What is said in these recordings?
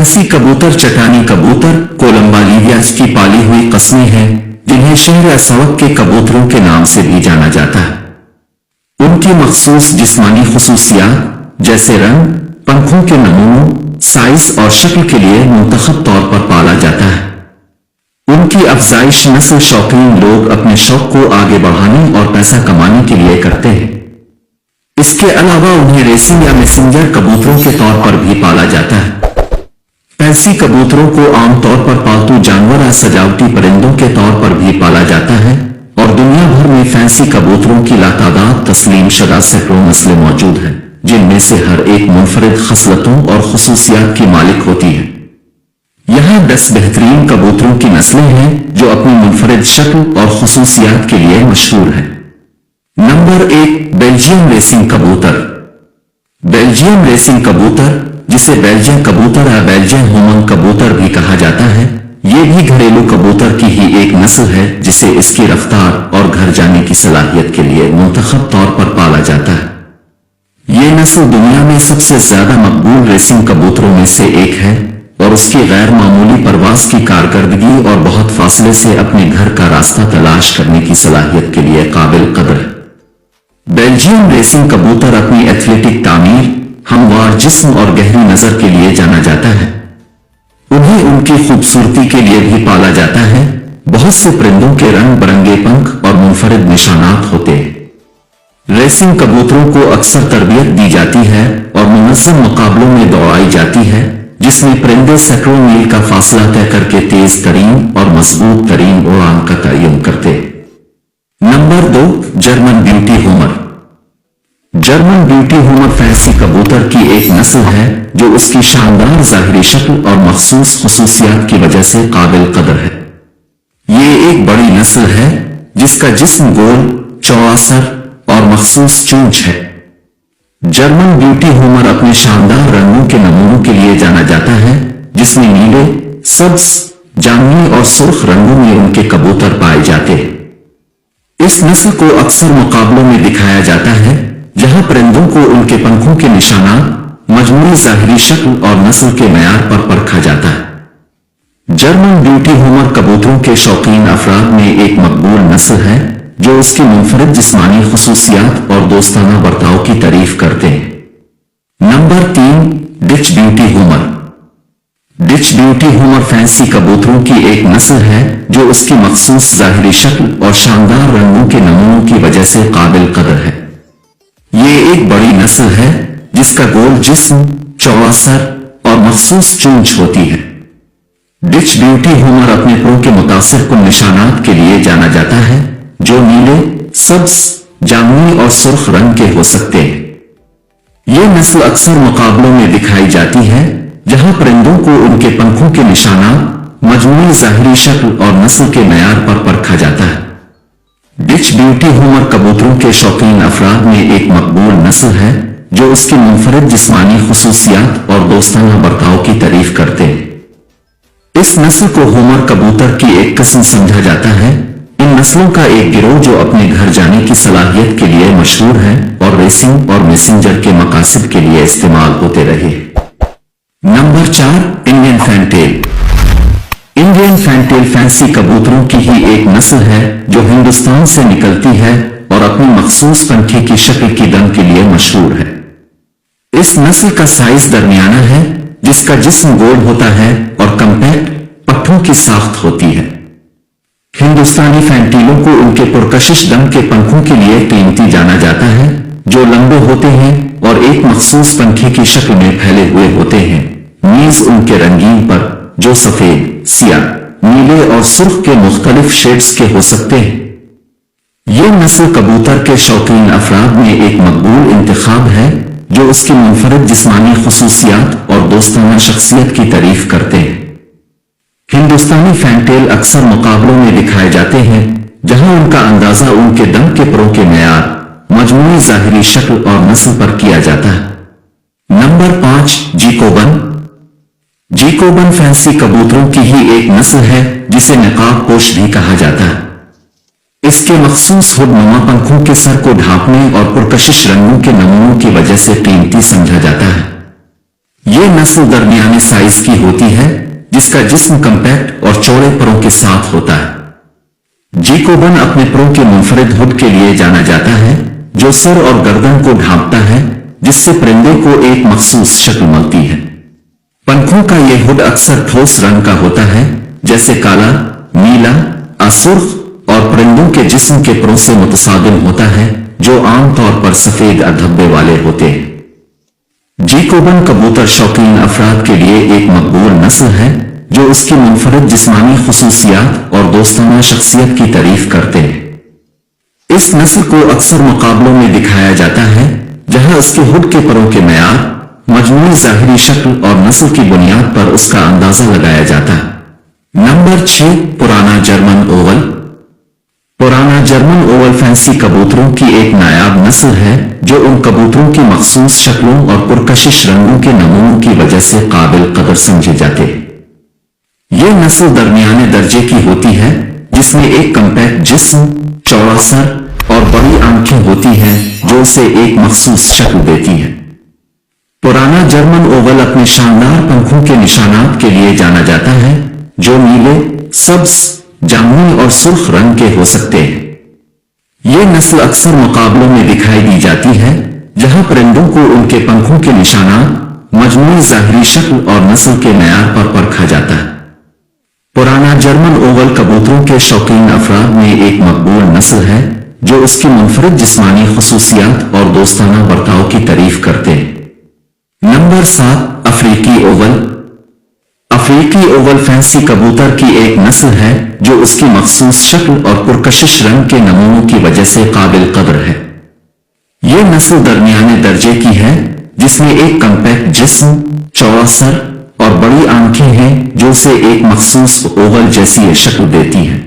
Fancy कबूतर चटानी कबूतर कोलंबालिवियाज की पाली हुई कस्में हैं जिन्हें शहर असवक के कबूतरों के नाम से भी जाना जाता है। उनकी मखसूस जिस्मानी खुसूसियात जैसे रंग, पंखों के नमूनों, साइज और शक्ल के लिए मुंतखब तौर पर पाला जाता है। उनकी अफजाइश नस्ल शौकीन लोग अपने शौक को आगे बढ़ाने और पैसा कमाने के लिए करते हैं। इसके अलावा उन्हें रेसिंग या मैसेंजर कबूतरों के तौर पर भी पाला जाता है। फैंसी कबूतरों को आमतौर पर पालतू जानवर या सजावटी परिंदों के तौर पर भी पाला जाता है और दुनिया भर में फैंसी कबूतरों की लातादाद तस्लीम शुदा सैकड़ों नस्लें मौजूद हैं, जिनमें से हर एक मुनफरिद खसलतों और खुसूसियात की मालिक होती है। यहाँ 10 बेहतरीन कबूतरों की नस्लें हैं जो अपनी मुनफरिद शक्ल और खुसूसियात के लिए मशहूर हैं। नंबर 1, बेल्जियम रेसिंग कबूतर। बेल्जियम रेसिंग कबूतर, जिसे बेल्जियन कबूतर या बेल्जियन होमन कबूतर भी कहा जाता है, ये भी घरेलू कबूतर की ही एक नस्ल है जिसे इसकी रफ्तार और घर जाने की सलाहियत के लिए मुंतखब तौर पर पाला जाता है। ये नस्ल दुनिया में सबसे ज्यादा मकबूल रेसिंग कबूतरों में से एक है और उसकी गैर मामूली परवाज की कारकर्दगी और बहुत फासले से अपने घर का रास्ता तलाश करने की सलाहियत के लिए काबिल कदर है। बेल्जियम रेसिंग कबूतर अपनी एथलेटिक तामीर, हमवार जिस्म और गहरी नजर के लिए जाना जाता है। उन्हें उनकी खूबसूरती के लिए भी पाला जाता है। बहुत से परिंदों के रंग बिरंगे पंख और मुनफरिद निशानात होते हैं। रेसिंग कबूतरों को अक्सर तरबियत दी जाती है और मुनज़्ज़म मुकाबलों में दौड़ाई जाती है, जिसमें परिंदे सैकड़ों मील का फासला तय करके तेज तरीन और मजबूत तरीन उड़ान का तयन करते। Number 2, German beauty Homer. German beauty Homer fancy कबूतर की एक नस्ल है जो उसकी शानदार जाहिरी शक्ल और मखसूस खुसूसियात की वजह से काबिल कदर है। ये एक बड़ी नस्ल है जिसका जिस्म गोल, चौड़ा सर और मखसूस चोंच है। जर्मन ब्यूटी होमर अपने शानदार रंगों के नमूनों के लिए जाना जाता है, जिसमें नीले, सब्ज, जामुनी और सुर्ख रंगों में उनके कबूतर पाए जाते हैं। इस नस्ल को अक्सर मुकाबलों में दिखाया जाता है जहां परिंदों को उनके पंखों के निशानात, मजमूई जाहिरी शक्ल और नस्ल के मयार पर परखा जाता है। जर्मन ब्यूटी होमर कबूतरों के शौकीन अफराद में एक मकबूल नस्ल है जो उसकी मुनफरिद जिस्मानी खुसूसियात और दोस्ताना बर्ताव की तारीफ करते हैं। Number 3, ditch beauty Homer. Ditch beauty Homer fancy कबूतरों की एक नस्ल है जो उसकी मखसूस जाहिरी शक्ल और शानदार रंगों के नमूनों की वजह से काबिल कदर है। ये एक बड़ी नस्ल है जिसका गोल जिस्म, चौड़ा सर और मखसूस चोंच होती है। डिच ब्यूटी होमर अपने प्रो के मुतासिर कुन निशानात के लिए जाना जाता है जो नीले, सब्ज, जामुनी और सुर्ख रंग के हो सकते हैं। ये नस्ल अक्सर मुकाबलों में दिखाई जाती है जहां परिंदों को उनके पंखों के निशानात, मजमूई जाहिरी शक्ल और नस्ल के मयार पर परखा जाता है। डिच ब्यूटी होमर कबूतरों के शौकीन अफराद में एक मकबूल नस्ल है जो उसकी मुनफरिद जिस्मानी खुसूसियात और दोस्ताना बर्ताव की तारीफ करते हैं। इस नस्ल को होमर कबूतर की एक किस्म समझा जाता है। इन नस्लों का एक गिरोह जो अपने घर जाने की सलाहियत के लिए मशहूर है और रेसिंग और मैसेंजर के मकासद के लिए इस्तेमाल होते रहे। Number 4, Indian fantail. Indian fantail fancy कबूतरों की ही एक नस्ल है जो हिंदुस्तान से निकलती है और अपनी मखसूस पंखे की शक्ल की दम के लिए मशहूर है। इस नस्ल का साइज दरमियाना है, जिसका जिस्म गोल होता है और कम्पैक्ट पट्टों की साख्त होती है। हिंदुस्तानी फैंटीलों को उनके पुरकशिश दम के पंखों के लिए कीमती जाना जाता है, जो लंबे होते हैं और एक मखसूस पंखे की शक्ल में फैले हुए होते हैं। नीज उनके रंगीन पर जो सफेद, सियाह, नीले और सुर्ख के मुख्तलिफ शेड्स के हो सकते हैं। ये नस्ल कबूतर के शौकीन अफराद में एक मकबूल इंतखाब है जो उसकी मुनफरिद जिस्मानी खुसूसियात और दोस्ताना शख्सियत की तारीफ करते हैं। हिंदुस्तानी फैंटेल अक्सर मुकाबलों में दिखाए जाते हैं जहां उनका अंदाजा उनके दम के प्रो के मयार, मजमूई जाहिरी शक्ल और नस्ल पर किया जाता है। नंबर 5, जीकोबन। जीकोबन फैंसी कबूतरों की ही एक नस्ल है जिसे नकाब पोश भी कहा जाता है। इसके मखसूस हुडनुमा पंखों के सर को ढांपने और पुरकशिश रंगों के नमूनों की वजह से कीमती समझा जाता है। ये नस्ल दरमियाने साइज की होती है, जिसका जिस्म कम्पैक्ट और चौड़े परों के साथ होता है। जैकोबन अपने परों के मुनफरिद हुड के लिए जाना जाता है, जो सर और गर्दन को ढांपता है, जिससे परिंदे को एक मखसूस शक्ल मिलती है। पंखों का यह हुड अक्सर ठोस रंग का होता है, जैसे काला, नीला, असुर्ख, और परिंदों के जिस्म के परों से मुतसादिम होता है, जो आमतौर पर सफेद धब्बे वाले होते हैं। जैकोबन कबूतर शौकीन अफराद के लिए एक मकबूल नस्ल है, जो उसकी मुनफरिद जिस्मानी खुसूसियात और दोस्ताना शख्सियत की तारीफ करते हैं। इस नस्ल को अक्सर मुकाबलों में दिखाया जाता है, जहां उसके हुड के परों के मयार, मजमूई ज़ाहिरी शक्ल और नस्ल की बुनियाद पर उसका अंदाजा लगाया जाता है। नंबर 6, पुराना जर्मन ओवल। पुराना जर्मन ओवल फैंसी कबूतरों की एक नायाब नस्ल है, जो उन कबूतरों की मखसूस शक्लों और पुरकशिश रंगों के नमूनों की वजह से काबिल कदर समझे जाते हैं। यह नस्ल दरमियाने दर्जे की होती है, जिसमें एक कम्पैक्ट जिस्म, चौड़ा सर और बड़ी आंखें होती हैं, जो उसे एक मखसूस शक्ल देती है। पुराना जर्मन ओवल अपने शानदार पंखों के निशानात के लिए जाना जाता है, जो नीले, सब्ज, जामुनी और सुर्ख रंग के हो सकते हैं। ये नस्ल अक्सर मुकाबलों में दिखाई दी जाती है, जहां परिंदों को उनके पंखों के निशानात, मजमूई ज़ाहिरी शक्ल और नस्ल के मयार पर परखा जाता है। पुराना जर्मन ओवल कबूतरों के शौकीन अफराद में एक मकबूल नस्ल है, जो उसकी मुनफरिद जिस्मानी खुसूसियात और दोस्ताना बर्ताव की तारीफ करते हैं। नंबर 7, अफ्रीकी ओवल। अफ्रीकी ओवल फैंसी कबूतर की एक नस्ल है, जो उसकी मखसूस शक्ल और पुरकशिश रंग के नमूनों की वजह से काबिल कदर है। यह नस्ल दरमियाने दर्जे की है, जिसमें एक कम्पैक्ट जिस्म, चौड़ा सर और बड़ी आंखें हैं, जो उसे एक मखसूस ओवल जैसी शक्ल देती हैं।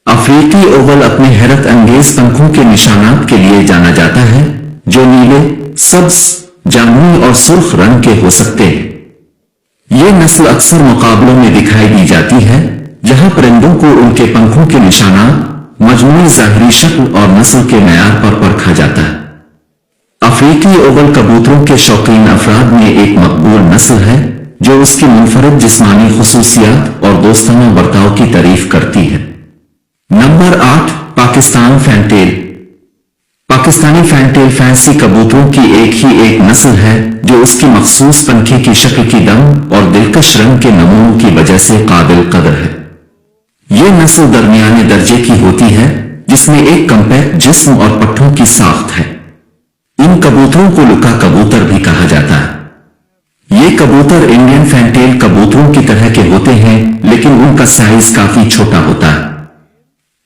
अफ्रीकी ओवल अपने हैरत अंगेज पंखों के निशानात के लिए जाना जाता है, जो नीले, सब्ज, जामुनी और सुर्ख रंग के हो सकते हैं। ये नस्ल अक्सर मुकाबलों में दिखाई दी जाती है, जहां परिंदों को उनके पंखों के निशानात, मजमूई ज़ाहिरी शक्ल और नस्ल के मयार पर परखा जाता है। अफ्रीकी ओवल कबूतरों के शौकीन अफराद में एक मकबूल नस्ल है, जो उसकी मुनफरिद जिस्मानी खुसूसियात और दोस्ताना बर्ताव की तारीफ करती है। Number 8, Pakistan fantail. Pakistani fantail fancy कबूतरों की एक नस्ल है, जो उसकी मखसूस पंखे की शक्ल की दम और दिलकश रंग के नमूनों की वजह से काबिल कदर है। यह नस्ल दरमियाने दर्जे की होती है, जिसमें एक कम्पैक्ट जिस्म और पट्टों की साख्त है। इन कबूतरों को लुका कबूतर भी कहा जाता है। ये कबूतर इंडियन फैंटेल कबूतरों की तरह के होते हैं, लेकिन उनका साइज काफी छोटा होता है।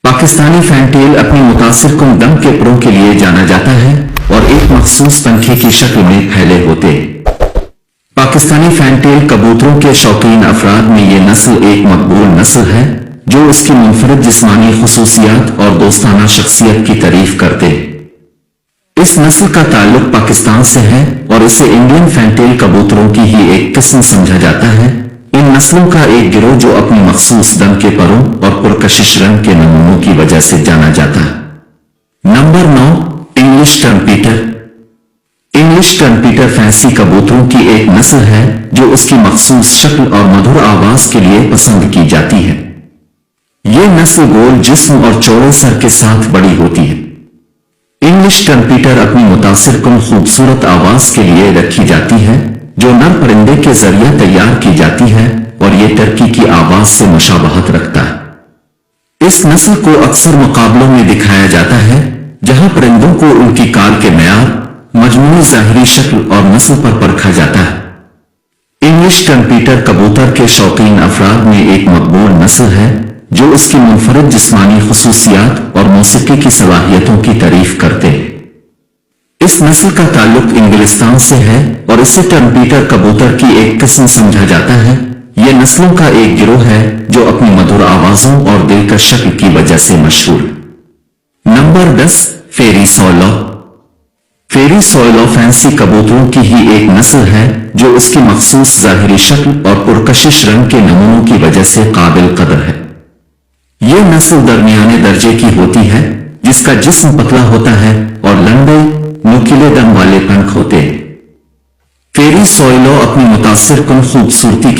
पाकिस्तानी फैंटेल अपनी मुतासिर कुन दम के परों के लिए जाना जाता है और एक मखसूस पंखे की शक्ल में फैले होते। पाकिस्तानी फैंटेल कबूतरों के शौकीन अफराद में यह नस्ल एक मकबूल नस्ल है, जो उसकी मुनफरिद जिस्मानी खुसूसियात और दोस्ताना शख्सियत की तारीफ करते हैं। इस नस्ल का ताल्लुक पाकिस्तान से है और इसे इंडियन फैंटेल कबूतरों की ही एक किस्म समझा जाता है। इन नस्लों का एक गिरोह जो अपनी मखसूस दम के परों और पुरकशिश रंग के नमूनों की वजह से जाना जाता है। Number 9, English trumpeter. English trumpeter fancy कबूतरों की एक नस्ल है, जो उसकी मखसूस शक्ल और मधुर आवाज के लिए पसंद की जाती है। यह नस्ल गोल जिस्म और चौड़े सर के साथ बड़ी होती है। इंग्लिश टर्नपीटर अपनी मुतासिर कुन खूबसूरत आवाज के लिए रखी जाती है, जो नर परिंदे के जरिए तैयार की जाती है और ये टर्की की आवाज से मुशाबहत रखता है। इस नस्ल को अक्सर मुकाबलों में दिखाया जाता है, जहां परिंदों को उनकी काल के मयार, मजमूई ज़ाहिरी शक्ल और नस्ल पर परखा जाता है। इंग्लिश टर्नपीटर कबूतर के शौकीन अफराद में एक मकबूल नस्ल है, जो उसकी मुनफरिद जिस्मानी खुसूसियात और मौसीकी की सलाहियतों की तारीफ करते हैं। इस नस्ल का ताल्लुक इंग्लिस्तान से है और इसे टर्नपीटर कबूतर की एक किस्म समझा जाता है। यह नस्लों का एक गिरोह है, जो अपनी मधुर आवाजों और दिलकश शक्ल की वजह से मशहूर। नंबर 10, फेरी सॉयलो। फेरी सॉयलो फैंसी कबूतरों की ही एक नस्ल है, जो उसकी मखसूस ज़ाहिरी शक्ल और पुरकशिश रंग के नमूनों की वजह से काबिल कदर है। यह नस्ल दरमियाने दर्जे की होती है, जिसका जिस्म पतला होता है और लंबे नुकीले दम वाले पंख होते हैं। فیری سوئلو اپنی متاثر کن خوبصورتی